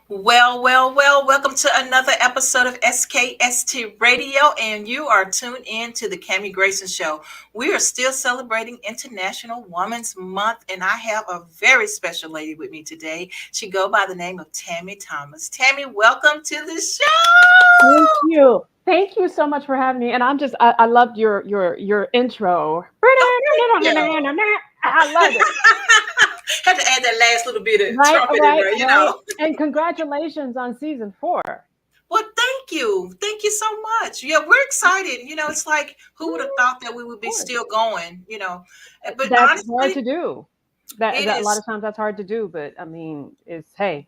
Welcome to another episode of SKST Radio, and you are tuned in to the Cammie Grayson Show. We are still celebrating International Women's Month, and I have a very special lady with me today. She go by the name of Tammy Thomas. Tammy, welcome to the Thank show. you. Thank you so much for having me. And I loved your intro. Oh, thank you. I love it. Had to add that last little bit of Right, trumpet in right, there, you right. know. And congratulations on season 4. Well, thank you. Thank you so much. Yeah, we're excited. It's like who would have thought that we would Of be course. still going. But That's hard honestly, to do. That a lot it is. of times that's hard to do, but I mean, it's hey,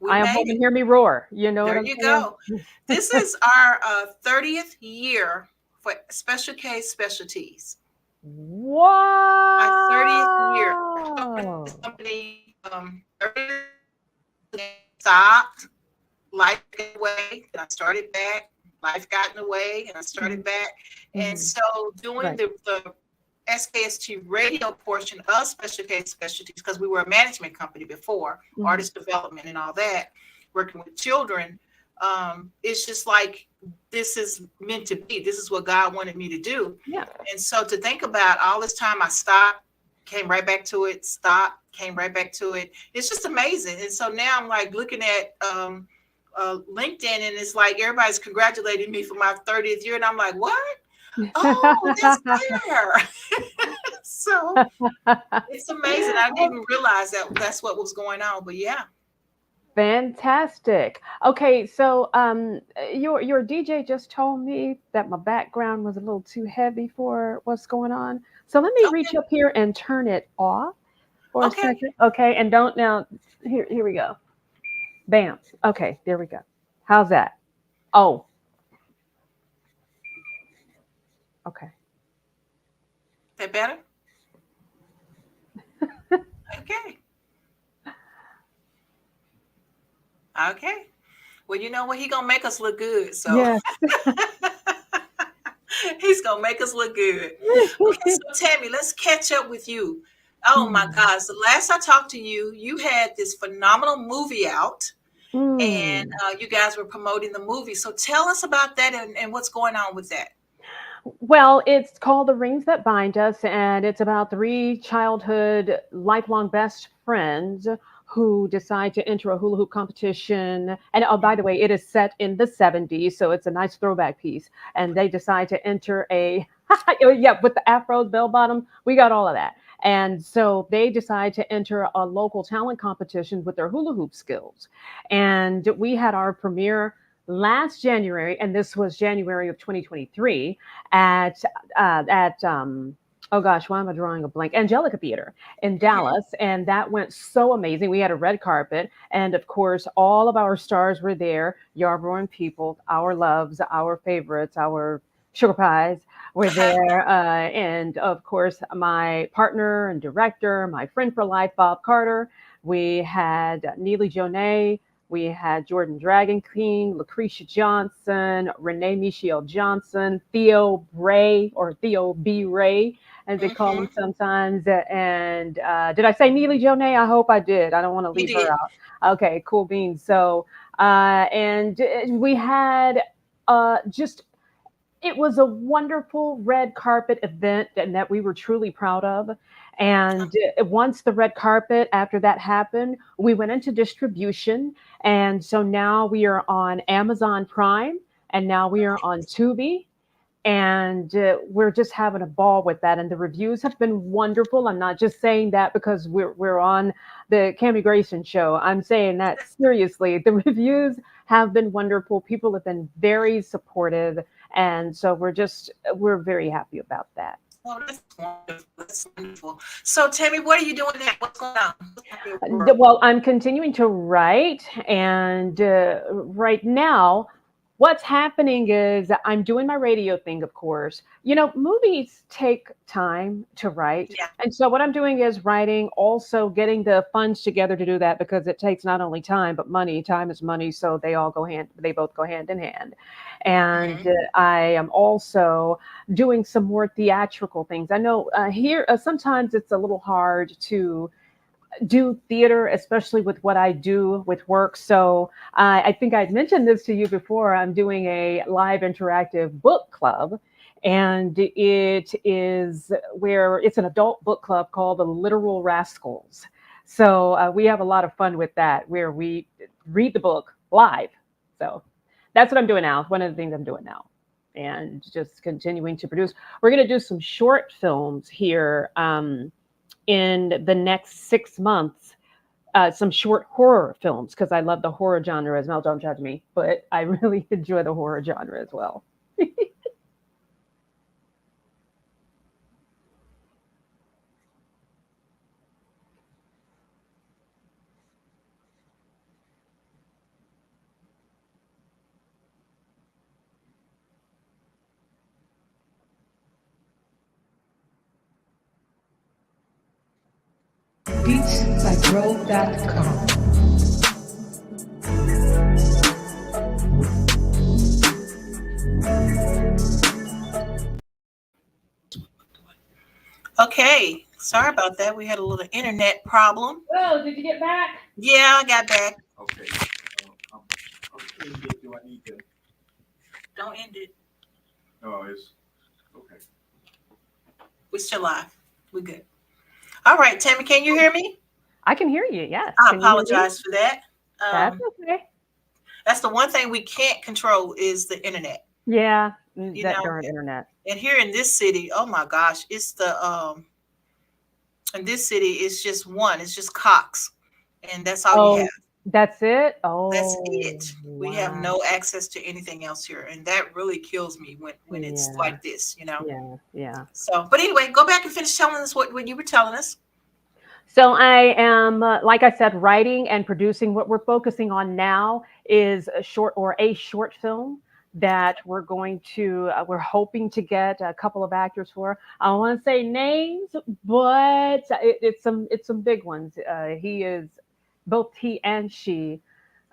We I am made home and it. hear me roar. You know what There I'm you saying? go. This is our 30th year for Special K Specialties. Our 30th year. This Wow. company stopped. Life got away, and I started back. Life got in the way, and I started Mhm, back. And mhm. so, doing Right. the SKST radio portion of Special Case Specialties, because we were a management company before, Mhm. artist development and all that, working with children. It's just like this is meant to be. This is what God wanted me to do. Yeah. And so, to think about all this time, I stopped, came right back to it, stopped, came right back to it. It's just amazing. And so now I'm like looking at LinkedIn, and it's like everybody's congratulating me for my 30th year, and I'm like, what? Oh, that's there. So it's amazing. I didn't Oh, even realize that that's what was going on, but yeah. fantastic. Okay, so your DJ just told me that my background was a little too heavy for what's going on. So let me reach Okay. up here and turn it off for a Okay. second. Okay, and don't now here we go. Bam. Okay, there we go. How's that? Oh, okay. That better? Okay. Okay. Well, you know what? He gonna make us look good. So Yes. he's gonna make us look good. Okay, so Tammy, let's catch up with you. Oh my Hmm. gosh. The last I talked to you, you had this phenomenal movie out, and Hmm. you guys were promoting the movie. So tell us about that, and what's going on with that. Well, it's called The Rings That Bind Us, and it's about three childhood, lifelong best friends who decide to enter a hula hoop competition. And oh, by the way, it is set in the 70s, so it's a nice throwback piece. And they decide to enter a, oh, yeah, with the afros, bell bottom, we got all of that. And so they decide to enter a local talent competition with their hula hoop skills. And we had our premiere last January, and this was January of 2023 at oh gosh, why am I drawing a blank? Angelica Theater in Hmm. Dallas, and that went so amazing. We had a red carpet, and of course, all of our stars were there. Yarborough people, our loves, our favorites, our sugar pies were there, and of course, my partner and director, my friend for life, Bob Carter. We had Neely Jonay, we had Jordan Dragon King, Lucretia Johnson, Renee Michelle Johnson, Theo Bray, or Theo B. Ray, as they call him Hmm. sometimes. And did I say Neely Jonay? I hope I did. I don't want to You leave her did. out. Okay, cool beans. So, and we had just it was a wonderful red carpet event and that we were truly proud of. And once the red carpet, after that happened, we went into distribution. And so now we are on Amazon Prime, and now we are on Tubi, and we're just having a ball with that. And the reviews have been wonderful. I'm not just saying that because we're on the Cammie Grayson show. I'm saying that seriously. The reviews have been wonderful. People have been very supportive, and so we're very happy about that. Oh, that's wonderful. That's wonderful. So tell me, what are you doing now? What's going on? What's on your world? Well, I'm continuing to write, and right now, what's happening is I'm doing my radio thing, of course. You know, movies take time to write. Yeah. And so, what I'm doing is writing, also getting the funds together to do that because it takes not only time, but money. Time is money. So, they both go hand in hand. And Hmm. I am also doing some more theatrical things. I know here, sometimes it's a little hard to do theater, especially with what I do with work. So I think I'd mentioned this to you before. I'm doing a live interactive book club, and it is where it's an adult book club called the Literal Rascals. So we have a lot of fun with that, where we read the book live. So that's what I'm doing now. One of the things I'm doing now, and just continuing to produce. We're going to do some short films here. In the next 6 months, some short horror films, because I love the horror genre as well. Don't judge me, but I really enjoy the horror genre as well. beatsbygrove.com. Okay, sorry about that. We had a little internet problem. Oh, did you get back? Yeah, I got back. Okay. Do I need to? Don't end it. Oh, it's okay. We're still live. We're good. All right, Tammy, can you hear me? I can hear you. Yes. I Can you hear me? apologize for that. That's okay. That's the one thing we can't control is the internet. Yeah, You that know, darn internet. and here in this city, oh my gosh, it's the in this city it's just one. It's just Cox, and that's all you Oh, have. that's it. That's Oh, it. We have wow. no access to anything else here, and that really kills me when it's Yeah, like this, you know. yeah, yeah. So, but anyway, go back and finish telling us what you were telling us. So I am, like I said, writing and producing. What we're focusing on now is a short film that we're hoping to get a couple of actors for. I don't want to say names, but it's some big ones. Both he and she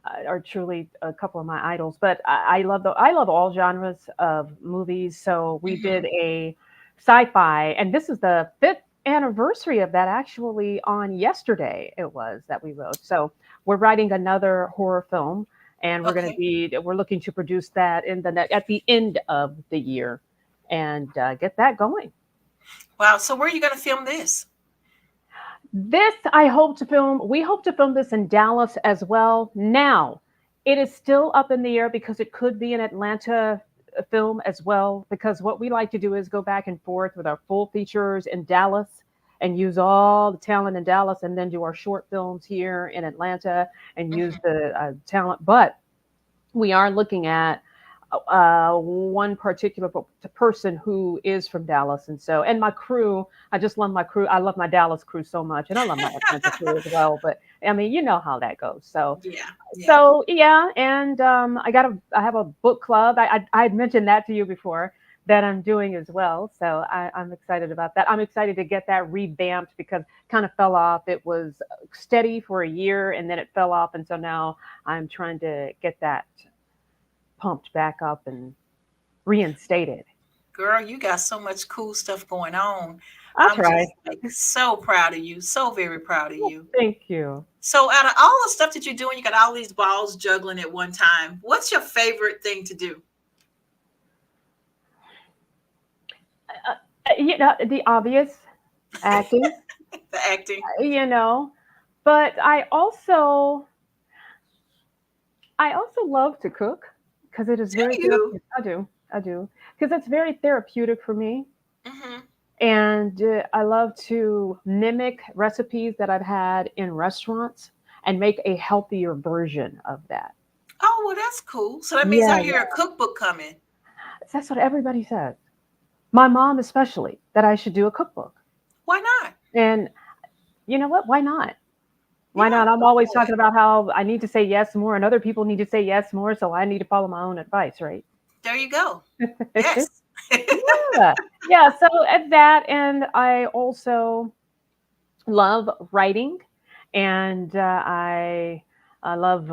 are truly a couple of my idols. But I love all genres of movies. So we Hmm. did a sci-fi, and this is the fifth anniversary of that. Actually, on yesterday it was that we wrote. So we're writing another horror film, and Okay. we're looking to produce that at the end of the year, and get that going. Wow. So where are you going to film this? This we hope to film this in Dallas as well. Now, it is still up in the air because it could be an Atlanta film as well. Because what we like to do is go back and forth with our full features in Dallas and use all the talent in Dallas, and then do our short films here in Atlanta and use Hmm. the talent. But we are looking at one particular person who is from Dallas, and my crew. I just love my crew. I love my Dallas crew so much, and I love my Atlanta crew as well. But I mean, you know how that goes. So, Yeah. Yeah. so yeah, and I have a book club. I had mentioned that to you before that I'm doing as well. So I'm excited about that. I'm excited to get that revamped because it kind of fell off. It was steady for a year and then it fell off, and so now I'm trying to get that pumped back up and reinstated. Girl, you got so much cool stuff going on. I'll I'm try. just like so proud of you. So very proud of Well, you. thank you. So out of all the stuff that you're doing, you got all these balls juggling at one time. What's your favorite thing to do? The obvious acting, The acting. you know, but I also love to cook because it is Do very you? therapeutic. I do, because it's very therapeutic for me. Hmm. And I love to mimic recipes that I've had in restaurants and make a healthier version of that. Oh, well, that's cool. So that means I Yeah, hear a cookbook coming. that's what everybody says. My mom, especially, that I should do a cookbook. Why not? And you know what? Why not? Why Yeah, not? I'm go always for talking it. about how I need to say yes more and other people need to say yes more. So I need to follow my own advice, right? There you go. Yes. Yeah. Yeah. So at that, and I also love writing, and I love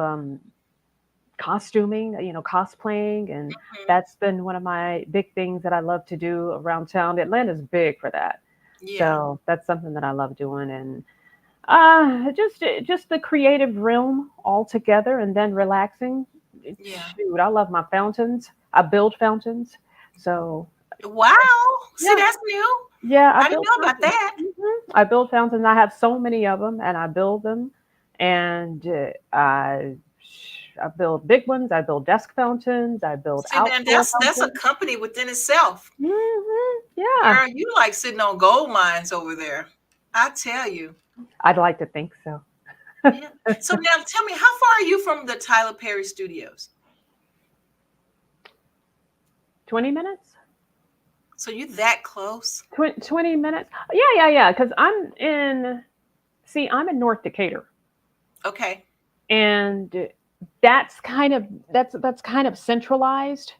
costuming, cosplaying, and Mhm. that's been one of my big things that I love to do around town. Atlanta's big for that, Yeah. so that's something that I love doing, and Just the creative realm altogether, and then relaxing. Yeah. Shoot, I love my fountains. I build fountains, so Wow. See, yeah, that's new. yeah, I I didn't build know about fountains. that. I build fountains. I have so many of them, and I build them, and I build big ones. I build desk fountains. I build See, man, outdoor that's a fountains. company within itself. Yeah, Girl, you like sitting on gold mines over there. I tell you. I'd like to think so. Yeah. So now tell me, how far are you from the Tyler Perry Studios? 20 minutes. So you that close? 20 minutes. Yeah. Because I'm in North Decatur, Okay. and that's kind of centralized.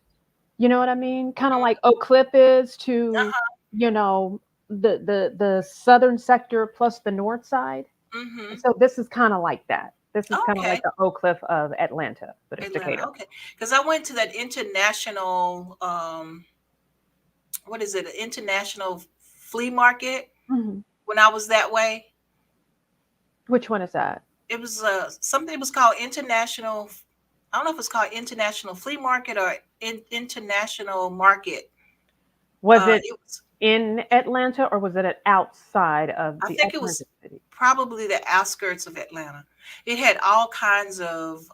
You know what I mean? Kind of like Oak Cliff is to, Uh-huh. you know, the southern sector plus the north side. Mm-hmm. So this is kind of like that. This is kind of like Okay. the Oak Cliff of Atlanta, but it's Atlanta. Decatur. Okay. Because I went to that international, what is it? An international flea market Mhm. when I was that way. Which one is that? It was something. It was called international. I don't know if it's called international flea market or international market. Was it It was. in Atlanta or was it outside of I the think it Atlanta was city? probably the outskirts of Atlanta. It had all kinds of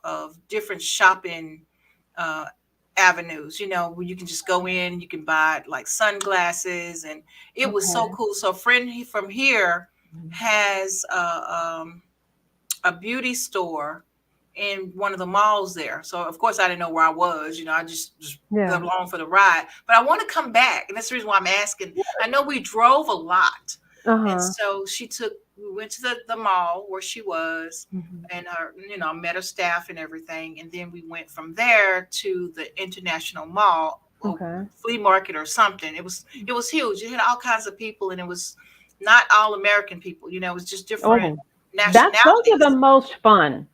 different shopping uh, avenues, where you can just go in, you can buy like sunglasses, and it was so Okay. cool. So a friend from here Mhm. has a beauty store in one of the malls there. So of course I didn't know where I was. I just go Yeah. along for the ride. But I want to come back, and that's the reason why I'm asking. I know we drove a lot, and Uh-huh. so we went to the mall where she was, Mhm. and met her staff and everything. And then we went from there to the International Mall or Okay. flea market or something. It was huge. It had all kinds of people, and it was not all American people. It was just different Oh, those are the nationalities. most fun.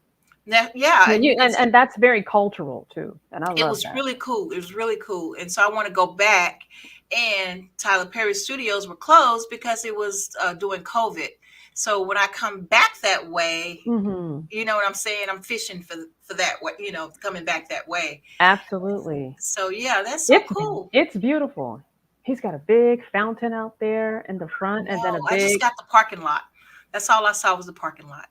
Yeah, and you can And that's very cultural too, and I it love was that. really cool. It was really cool. And so I want to go back. And Tyler Perry Studios were closed because it was during COVID. So when I come back that way, Hmm. you know what I'm saying? I'm fishing for that way, coming back that way. Absolutely. So yeah, that's so It's cool. it's beautiful. He's got a big fountain out there in the front, and then a No, I just big. got the parking lot. That's all I saw was the parking lot.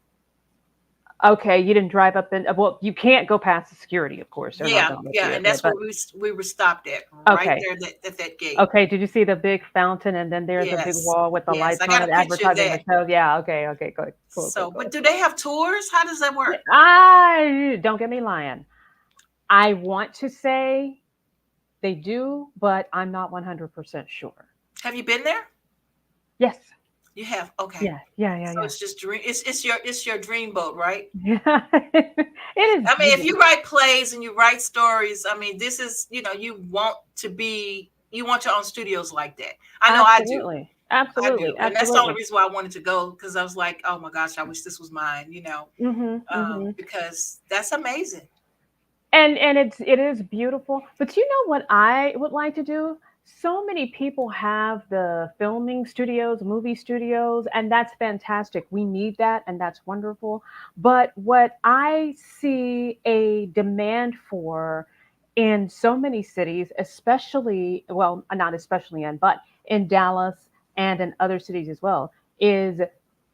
Okay, you didn't drive up in. Well, you can't go past the security, of course. They're not Yeah, going to let yeah, you and up there. that's where But we were stopped at, right okay, there at that gate. okay. Did you see the big fountain, and then there's a big Yes, wall with the yes, lights I on got a it, picture of advertising that. the show? Yeah. Okay. Okay. Good. Cool. Cool. So, but Cool. do they have tours? How does that work? I don't get me lying. I want to say they do, but I'm not 100% sure. Have you been there? Yes. You have. Okay. Yeah. Yeah. Yeah. So Yeah. it's just dream. It's your dream boat, right? Yeah. It is I mean, if you beautiful. write plays and you write stories, I mean, this is you want your own studios like that. I know I do. Absolutely. I Absolutely. do, and that's the only Absolutely. reason why I wanted to go, because I was like, oh my gosh, I wish this was mine. Hmm. Hmm. Because that's amazing. And it is beautiful. But you know what I would like to do? So many people have the filming studios, movie studios, and that's fantastic. We need that, and that's wonderful. But what I see a demand for in so many cities, especially, well, not especially in, but in Dallas and in other cities as well, is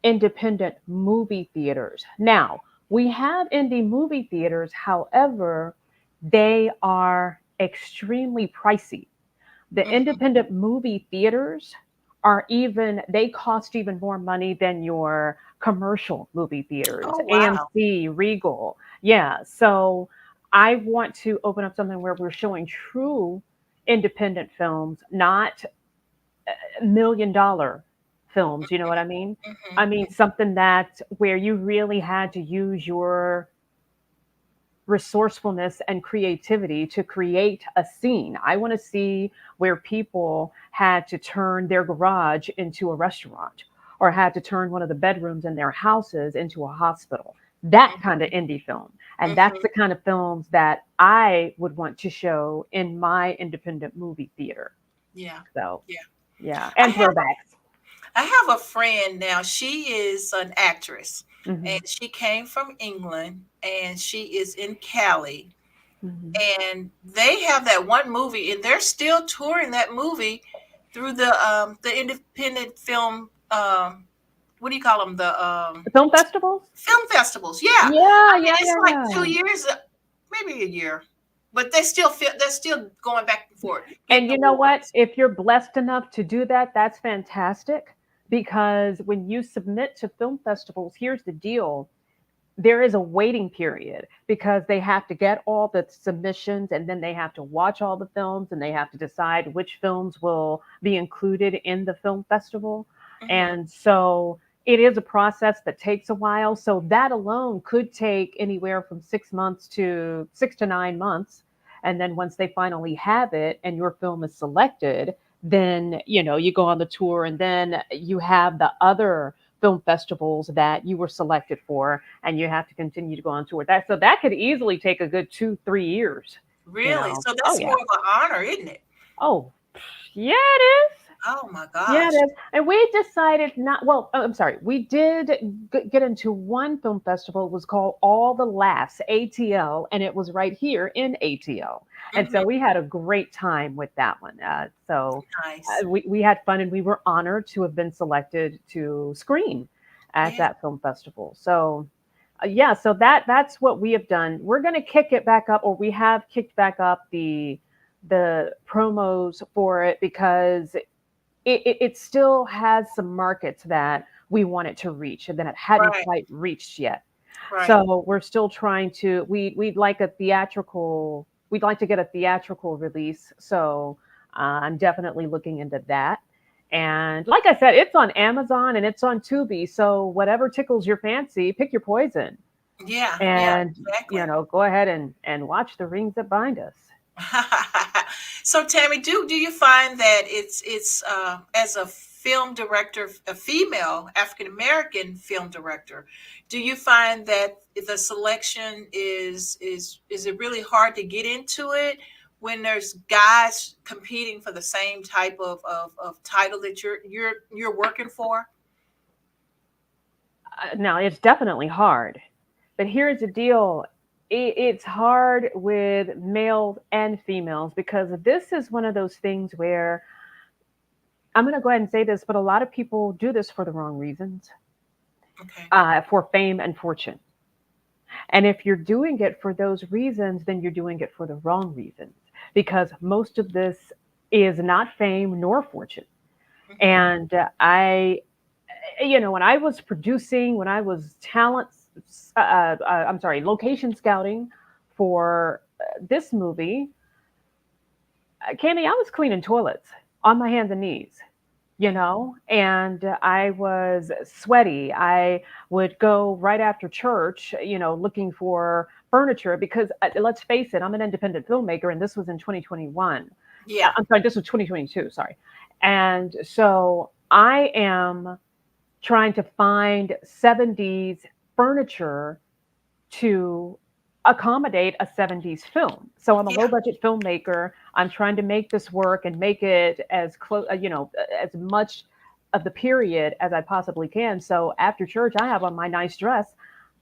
independent movie theaters. Now, we have indie movie theaters, however, they are extremely pricey. The Hmm. independent movie theaters they cost even more money than your commercial movie theaters, Oh wow. AMC, Regal. Yeah. So I want to open up something where we're showing true independent films, not $1 million films. You know what I mean? Hmm. I mean, something that where you really had to use your resourcefulness and creativity to create a scene. I want to see where people had to turn their garage into a restaurant or had to turn one of the bedrooms in their houses into a hospital. That kind of indie film. And that's Hmm. the kind of films that I would want to show in my independent movie theater. Yeah. So, Yeah. yeah, I and have throwbacks. I have a friend now. She is an actress, Hmm. and she came from England, and she is in Cali. Hmm. And they have that one movie, and they're still touring that movie through the independent film. What do you call them? The Film festivals? film festivals. Yeah, I Yeah, mean yeah, it's yeah, like yeah. 2 years, maybe a year, but they're still going back and forth, getting And you know what? awards. If you're blessed enough to do that, that's fantastic. Because when you submit to film festivals, here's the deal, there is a waiting period because they have to get all the submissions and then they have to watch all the films and they have to decide which films will be included in the film festival. Hmm. And so it is a process that takes a while. So that alone could take anywhere from 6 months to 6 to 9 months. And then once they finally have it and your film is selected, then you go on the tour and then you have the other film festivals that you were selected for and you have to continue to go on tour. That could easily take a good 2 3 years. Really? So Oh that's yeah. more of an honor, isn't it? Oh yeah, it is. Oh my Yeah, it gosh. is. And we decided not, well, I'm sorry. We did get into one film festival. It was called All the Laughs, ATL, and it was right here in ATL. And Hmm. so we had a great time with that one. Nice. We had fun and we were honored to have been selected to screen at Yeah. that film festival. So yeah, so that's what we have done. We're going to kick it back up, or we have kicked back up the promos for it because it still has some markets that we want it to reach and that it hadn't Right. quite reached yet. Right. So we're still trying to we'd like to get a theatrical release. So I'm definitely looking into that. And like I said, it's on Amazon and it's on Tubi. So whatever tickles your fancy, pick your poison. Yeah. Yeah. And Exactly. go ahead and watch The Rings That Bind Us. So Tammy, do you find that it's as a film director, a female African American film director, do you find that the selection is it really hard to get into it when there's guys competing for the same type of title that you're working for? Now, it's definitely hard. But here's the deal, it's hard with males and females because this is one of those things where I'm going to go ahead and say this, but a lot of people do this for the wrong reasons, Okay. for fame and fortune. And if you're doing it for those reasons, then you're doing it for the wrong reasons because most of this is not fame nor fortune. Hmm. And when I was producing, when I was location scouting for this movie, Candy, I was cleaning toilets on my hands and knees, and I was sweaty. I would go right after church, looking for furniture because let's face it, I'm an independent filmmaker and this was in 2021. Yeah. I'm sorry, this was 2022, sorry. And so I am trying to find 70s furniture to accommodate a 70s film. So I'm a low Yeah. budget filmmaker. I'm trying to make this work and make it as close, as much of the period as I possibly can. So after church, I have on my nice dress.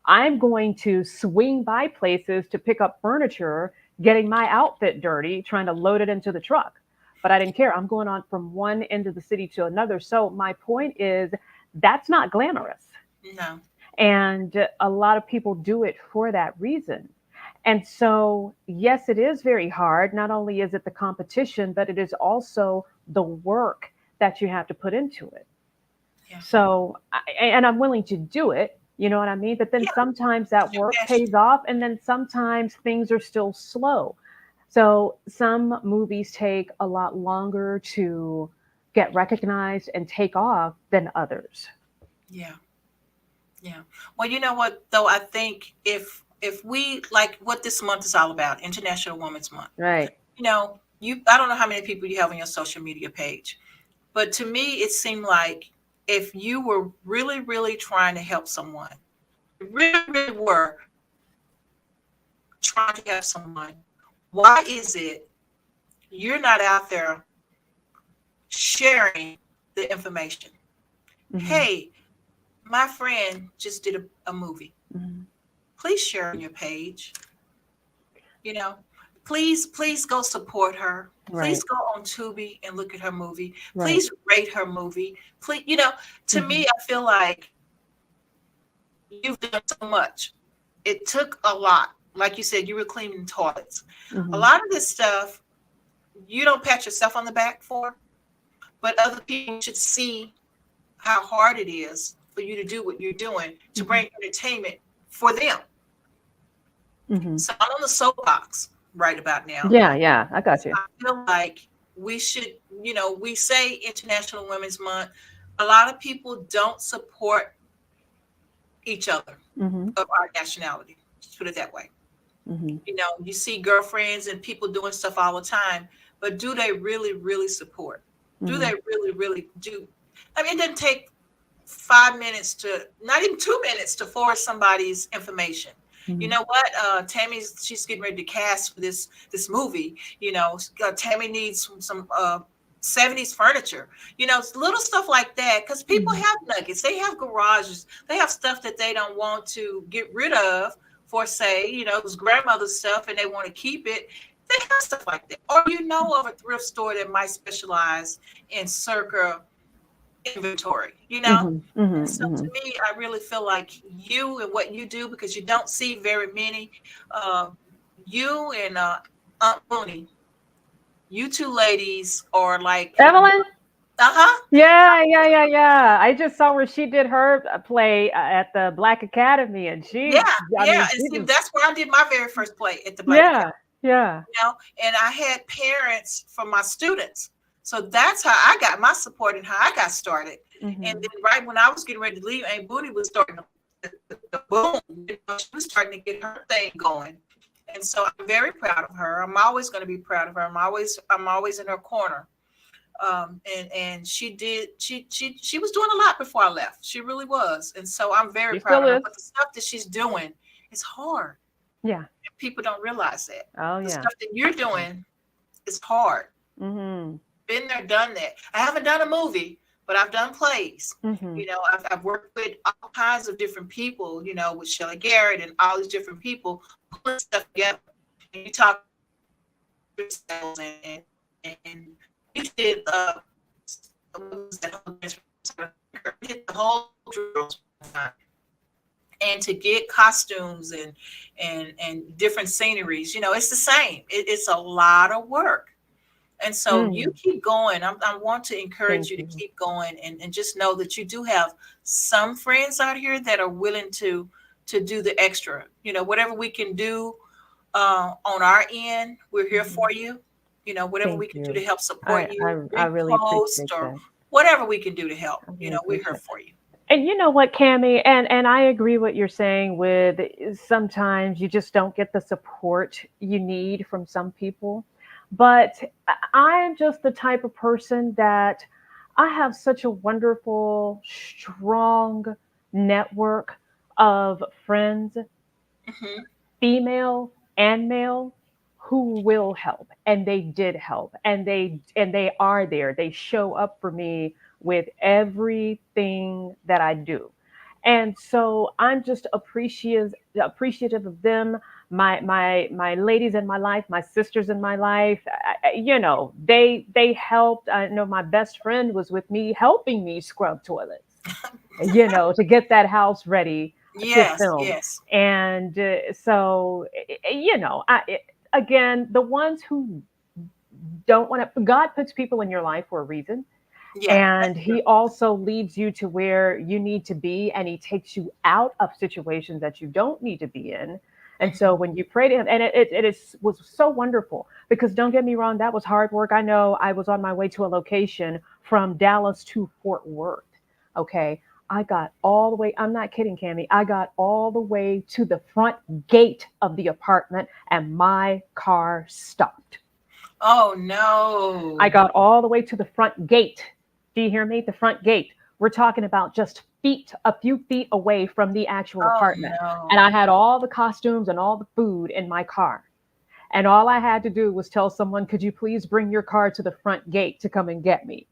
I'm going to swing by places to pick up furniture, getting my outfit dirty, trying to load it into the truck. But I didn't care. I'm going on from one end of the city to another. So my point is that's not glamorous. No. And a lot of people do it for that reason. And so, yes, it is very hard. Not only is it the competition, but it is also the work that you have to put into it. Yeah. So, and I'm willing to do it, you know what I mean? But then Yeah. sometimes that Your work passion. pays off, and then sometimes things are still slow. So, some movies take a lot longer to get recognized and take off than others. Yeah. Yeah. Well, you know what though, I think if we like what this month is all about, International Women's Month. Right. You I don't know how many people you have on your social media page, but to me it seemed like if you were really, really trying to help someone, really, really were trying to help someone, why is it you're not out there sharing the information? Hey, my friend just did a movie. Mm-hmm. Please share on your page. You know, please go support her. Right. Please go on Tubi and look at her movie. Right. Please rate her movie. Please, to Mm-hmm. me, I feel like you've done so much. It took a lot. Like you said, you were cleaning toilets. A lot of this stuff you don't pat yourself on the back for, but other people should see how hard it is for you to do what you're doing to bring entertainment for them. Mm-hmm. So I'm on the soapbox right about now. Yeah, I got you. I feel like we should, we say International Women's Month. A lot of people don't support each other of our nationality. Just put it that way. You see girlfriends and people doing stuff all the time, but do they really, really support? Do they really, really do? I mean, it doesn't take 5 minutes not even 2 minutes to forward somebody's information. You know what? She's getting ready to cast for this movie. Tammy needs some 70s furniture. Little stuff like that, because people have nuggets. They have garages. They have stuff that they don't want to get rid of for, say, it was grandmother's stuff and they want to keep it. They have stuff like that. Or of a thrift store that might specialize in circa inventory, So to me, I really feel like you and what you do, because you don't see very many, you and Aunt Mooney, you two ladies are like Evelyn. Uh-huh. Yeah. I just saw where she did her play at the Black Academy, and that's where I did my very first play at the Black Academy. Yeah. And I had parents from my students. So that's how I got my support and how I got started. And then right when I was getting ready to leave, Aunt Booty was starting to boom. She was starting to get her thing going. And so I'm very proud of her. I'm always going to be proud of her. I'm always in her corner. And she was doing a lot before I left. She really was. And so I'm very proud of her. But the stuff that she's doing is hard. Yeah. And people don't realize that. Oh, the yeah. stuff that you're doing is hard. Been there, done that. I haven't done a movie, but I've done plays. I've worked with all kinds of different people, with Shelley Garrett and all these different people putting stuff together. And you talk and you did the whole and to get costumes and different sceneries, it's the same. It's a lot of work. And so you keep going. I want to encourage you to keep going and just know that you do have some friends out here that are willing to do the extra. Whatever we can do on our end, we're here for you. Whatever we can do to help support you. I really appreciate that. Whatever we can do to help, we're here for you. And you know what, Cammie, and I agree what you're saying with sometimes you just don't get the support you need from some people. But I'm just the type of person that I have such a wonderful, strong network of friends, female and male, who will help. And they did help. And they are there. They show up for me with everything that I do. And so I'm just appreciative of them. My ladies in my life, my sisters in my life, they helped. I know my best friend was with me, helping me scrub toilets, to get that house ready to film. Yes. And again, the ones who don't want to, God puts people in your life for a reason. And he also leads you to where you need to be, and he takes you out of situations that you don't need to be in. And so when you pray to him, and it was so wonderful, because don't get me wrong, that was hard work. I know I was on my way to a location from Dallas to Fort Worth. Okay. I got all the way, I'm not kidding, Cammie. I got all the way to the front gate of the apartment and my car stopped. Oh no. I got all the way to the front gate. Do you hear me? The front gate. We're talking about just a few feet away from the actual apartment. No. And I had all the costumes and all the food in my car. And all I had to do was tell someone, could you please bring your car to the front gate to come and get me?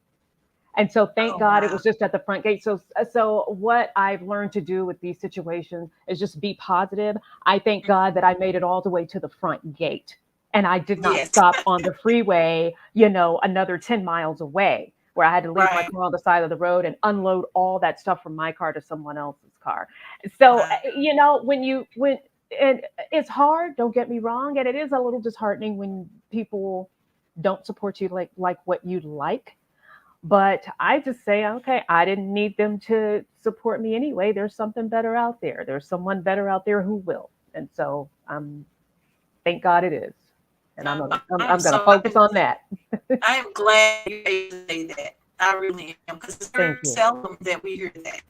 And so thank Oh, God it wow. was just at the front gate. So what I've learned to do with these situations is just be positive. I thank God that I made it all the way to the front gate and I did not Yes. stop on the freeway, another 10 miles away where I had to leave my Right. car on the side of the road and unload all that stuff from my car to someone else's car. So, Wow. when and it's hard, don't get me wrong, and it is a little disheartening when people don't support you like what you like, but I just say, okay, I didn't need them to support me anyway. There's something better out there. There's someone better out there who will. And so, thank God it is. And I'm gonna I'm, I'm I'm gonna so focus on that. I am glad you're able to say that. I really am, because it's very Thank you. seldom that we hear that.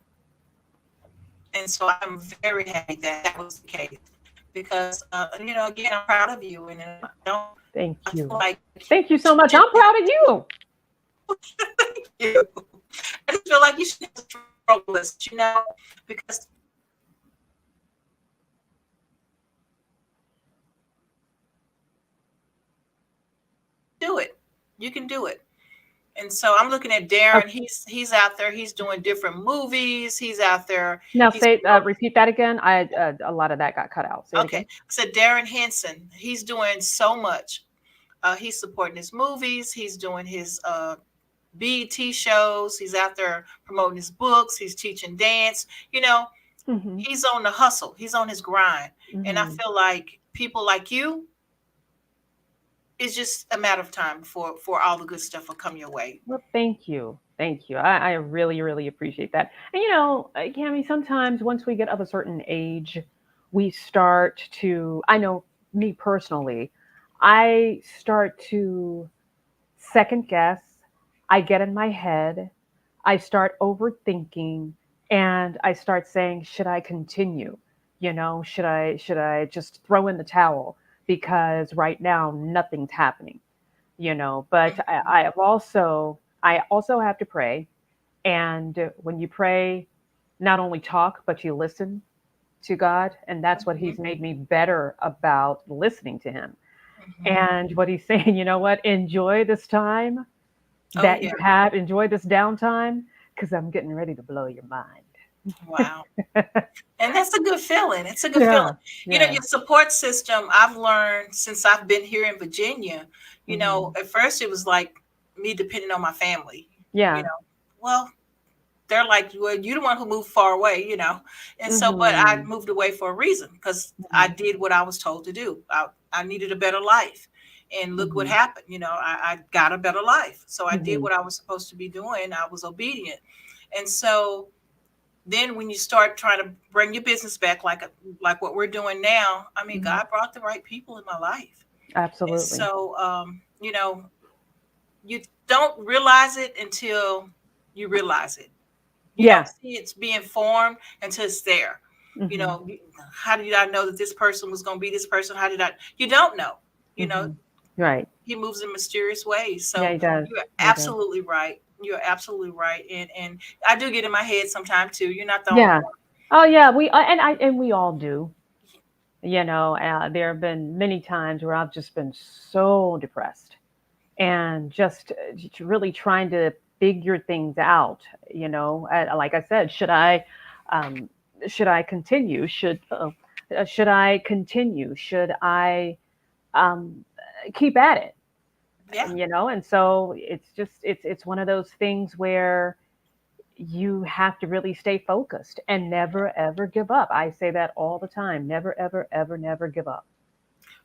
And so I'm very happy that that was the case. Because again, I'm proud of you, and I don't. Thank I feel you. like Thank you so much. I'm proud of you. you. I just feel like you should have struggle with it, because do it. You can do it. And so I'm looking at Darren. Okay. He's out there. He's doing different movies. He's out there. Now He's repeat that again. A lot of that got cut out. Say it okay. again. So Darren Henson, he's doing so much. He's supporting his movies. He's doing his BET shows. He's out there promoting his books. He's teaching dance. Mm-hmm. He's on the hustle. He's on his grind. And I Mm-hmm. feel like people like you, it's just a matter of time for all the good stuff will come your way. Well, thank you. Thank you. I really, really appreciate that. And Cami, sometimes once we get of a certain age, we start to, I know me personally, I start to second guess. I get in my head. I start overthinking and I start saying, should I continue? Should I just throw in the towel because right now nothing's happening? But I also have to pray, and when you pray, not only talk but you listen to God, and that's what Mhm, he's made me better about, listening to him. mhm. And what he's saying, enjoy this time Oh that you yeah. have, enjoy this downtime because I'm getting ready to blow your mind. Wow. And that's a good feeling. It's a good feeling. Yeah, yeah. Your support system, I've learned since I've been here in Virginia, Hmm. at first it was like me depending on my family, you Yeah. know. Well, they're like, well, you're the one who moved far away. And so, but I Hmm. moved away for a reason because I Hmm. did what I was told to do. I needed a better life. And look what Hmm. happened. I got a better life. So I did Hmm. what I was supposed to be doing. I was obedient. And so then when you start trying to bring your business back like what we're doing now, I mean, Hmm. God brought the right people in my life. And Absolutely. so, you don't realize it until you realize it. You don't Yeah. see it's being formed until it's there. Hmm. How did I know that this person was going to be this person? How did I? You don't know. You know, Hmm. Right. he moves in mysterious ways. Yeah, So he does. you're He does. absolutely right. You're absolutely right. And I do get in my head sometimes too. You're not the only Yeah. one. Oh yeah, and we all do. There have been many times where I've just been so depressed and just really trying to figure things out. Like I said, um, should I continue? Should I continue? Should I um, keep at it? Yeah. And so it's one of those things where you have to really stay focused and never ever give up. I say that all the time. Never ever ever never give up.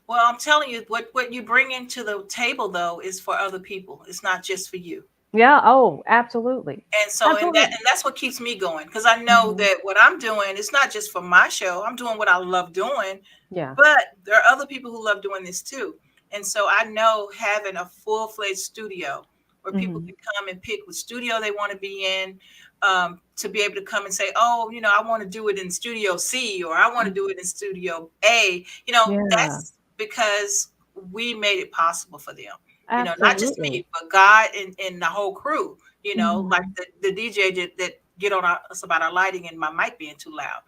Well, I'm telling you, what you bring into the table though is for other people. It's not just for you. Yeah. Oh, absolutely. And so, and that Absolutely. and that's what keeps me going, because I know Hmm. that what I'm doing is not just for my show. I'm doing what I love doing, Yeah. but there are other people who love doing this too. And so I know having a full-fledged studio where people Hmm. can come and pick what studio they want to be in, to be able to come and say, oh, I want to do it in Studio C, or I want to do it in Studio A. Yeah. That's because we made it possible for them. Not just Absolutely. me, but God and the whole crew. Like Hmm. the DJ that get on us about our lighting and my mic being too loud.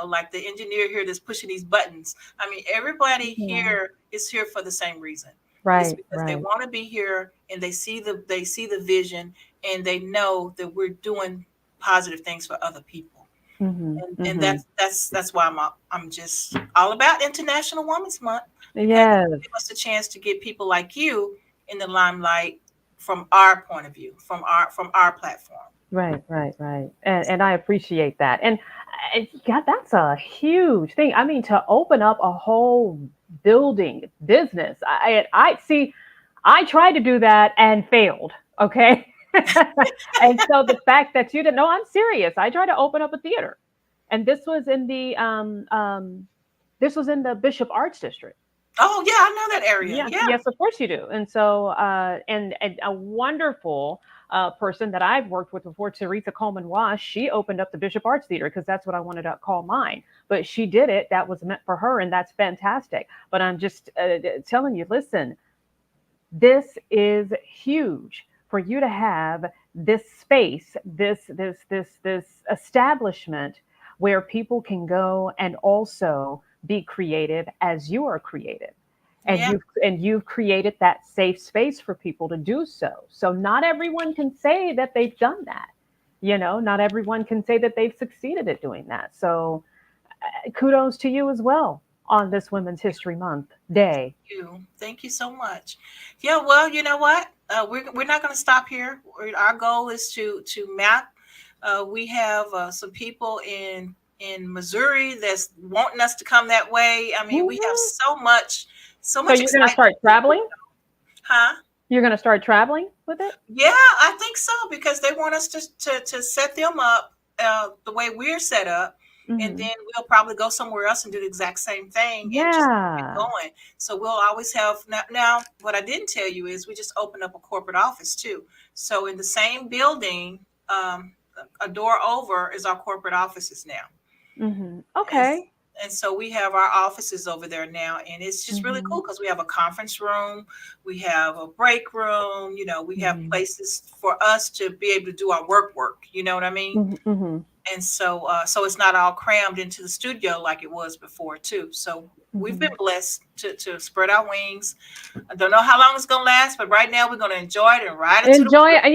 Like the engineer here that's pushing these buttons. I mean, everybody Yeah. here is here for the same reason. It's Right. because they Right. want to be here and they see the vision, and they know that we're doing positive things for other people. And that's why I'm just all about International Women's Month. Yes. Give us a chance to get people like you in the limelight from our point of view, from our platform. Right. And I appreciate that. And God, that's a huge thing. I mean, to open up a whole building business. I see, I tried to do that and failed. Okay. And so the fact that you didn't know, I'm serious. I tried to open up a theater, and this was in the Bishop Arts District. Oh yeah, I know that area. Yes, Yeah. yes, of course you do. And so, and a wonderful person that I've worked with before, Teresa Coleman Wash, she opened up the Bishop Arts Theater because that's what I wanted to call mine. But she did it. That was meant for her, and that's fantastic. But I'm just telling you, listen, this is huge for you to have this space, this establishment where people can go and also be creative as you are creative. And Yeah. you've created that safe space for people to do so. So not everyone can say that they've done that. You know, not everyone can say that they've succeeded at doing that. So kudos to you as well on this Women's History Month Day. Thank you so much. Yeah, well, you know what? We're not going to stop here. Our goal is to map. We have some people in Missouri that's wanting us to come that way. I mean, we have so much So you're going to excitement. start traveling? Huh? You're going to start traveling with it? Yeah, I think so, because they want us to set them up the way we're set up. And then we'll probably go somewhere else and do the exact same thing and just keep it going. So we'll always have now. What I didn't tell you is we just opened up a corporate office too. So in the same building, a door over is our corporate offices now. Okay. And so we have our offices over there now, and it's just really cool because we have a conference room, we have a break room, you know, we have places for us to be able to do our work. You know what I mean? And so, so it's not all crammed into the studio like it was before, too. So we've been blessed to spread our wings. I don't know how long it's going to last, but right now we're going to enjoy it and ride it. Enjoy it.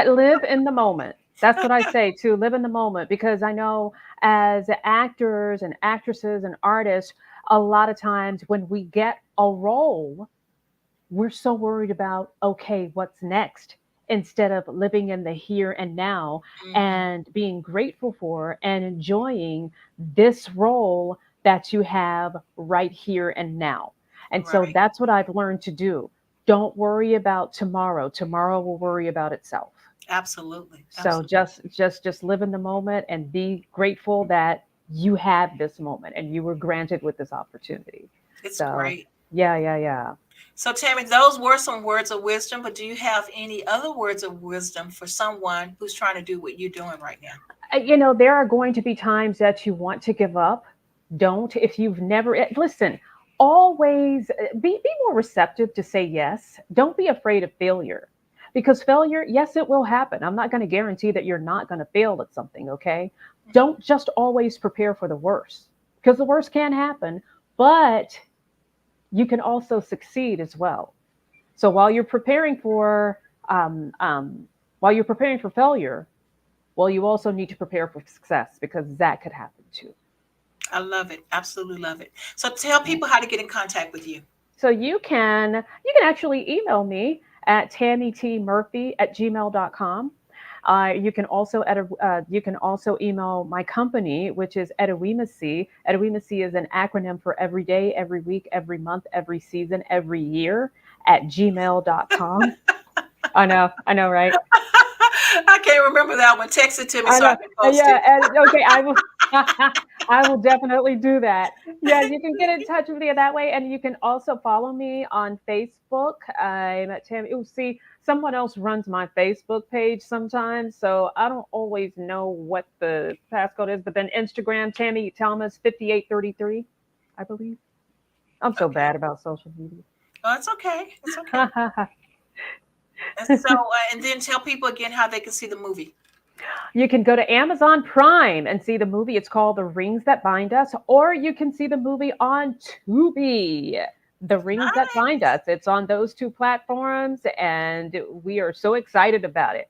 Live in the moment. That's what I say too. Live in the moment, because I know as actors and actresses and artists, a lot of times when we get a role, we're so worried about, okay, what's next? Instead of living in the here and now and being grateful for and enjoying this role that you have right here and now. And so that's what I've learned to do. Don't worry about tomorrow. Tomorrow will worry about itself. Absolutely. So just live in the moment and be grateful that you have this moment and you were granted with this opportunity. It's great. Yeah. So, Tammy, those were some words of wisdom, but do you have any other words of wisdom for someone who's trying to do what you're doing right now? You know, there are going to be times that you want to give up. Don't. If you've never, listen, always be more receptive to say yes. Don't be afraid of failure, because failure, yes, it will happen. I'm not going to guarantee that you're not going to fail at something, okay? Don't just always prepare for the worst, because the worst can happen, but you can also succeed as well. So while you're preparing for failure, well, you also need to prepare for success, because that could happen too. I love it. Absolutely love it. So tell people how to get in contact with you. So you can actually email me at tammytmurphy@gmail.com. You can also email my company, which is Edawimasi. Edawimasi is an acronym for every day, every week, every month, every season, every year @gmail.com. I know, right? I can't remember that one. Text it to me so I can post it. Okay, I will definitely do that. Yeah, you can get in touch with me that way, and you can also follow me on Facebook. I'm at Tammy. You'll see someone else runs my Facebook page sometimes, so I don't always know what the passcode is. But then Instagram, Tammy Thomas 5833, I believe. I'm so bad about social media. Oh, it's okay. It's okay. And so, and then tell people again how they can see the movie. You can go to Amazon Prime and see the movie. It's called The Rings That Bind Us, or you can see the movie on Tubi, The Rings That Bind Us. It's on those two platforms, and we are so excited about it.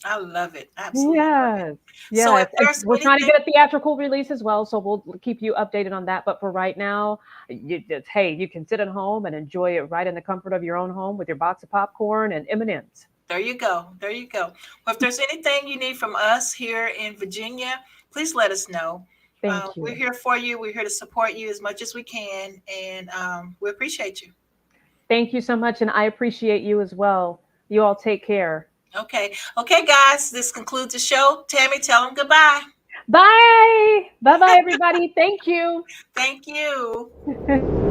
I love it. Absolutely. Yes, So if yes. And there's we're trying to anything, get a theatrical release as well, so we'll keep you updated on that. But for right now, hey, you can sit at home and enjoy it right in the comfort of your own home with your box of popcorn and M&Ms. there you go. There you go. Well, if there's anything you need from us here in Virginia, please let us know. Thank We're you. here for you. We're here to support you as much as we can, and we appreciate you. Thank you so much, and I appreciate you as well. You all take care. Okay. Okay, guys, this concludes the show. Tammy, tell them goodbye. Bye. Bye bye, everybody. Thank you. Thank you.